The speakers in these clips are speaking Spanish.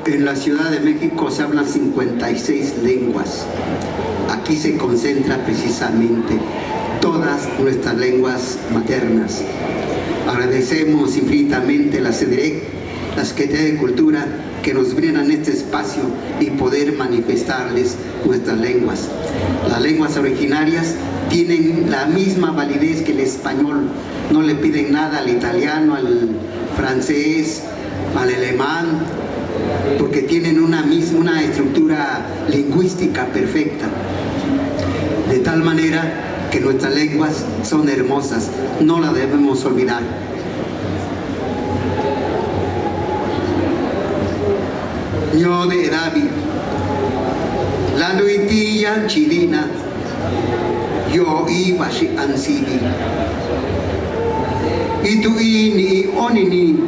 En la Ciudad de México se hablan 56 lenguas. Aquí se concentra precisamente todas nuestras lenguas maternas. Agradecemos infinitamente la CEDEREC, la Secretaría de Cultura, que nos brindan este espacio y poder manifestarles nuestras lenguas. Las lenguas originarias tienen la misma validez que el español. No le piden nada al italiano, al francés, al alemán, porque tienen una estructura lingüística perfecta. De tal manera que nuestras lenguas son hermosas, no las debemos olvidar. Yo de David, la nuitilla chilina, yo iba a ansidi. Y tu ni onini,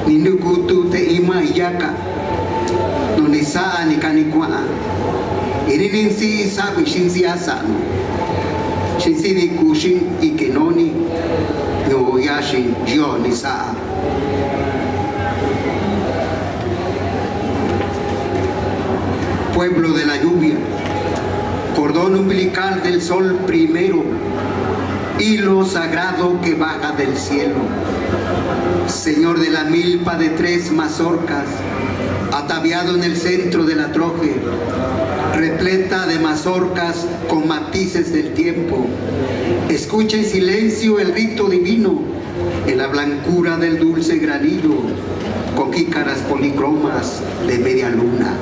ni nukutu te ima yaka, no ni saa ni kanikwa, irinin si sabi shinsi asano, shinsi ni kushin ikenoni, no yashin yo ni saa. Pueblo de la lluvia, cordón umbilical del sol primero, hilo sagrado que baja del cielo, señor de la milpa de 3 mazorcas, ataviado en el centro de la troje, repleta de mazorcas con matices del tiempo. Escucha en silencio el rito divino, en la blancura del dulce granillo, con jícaras policromas de media luna.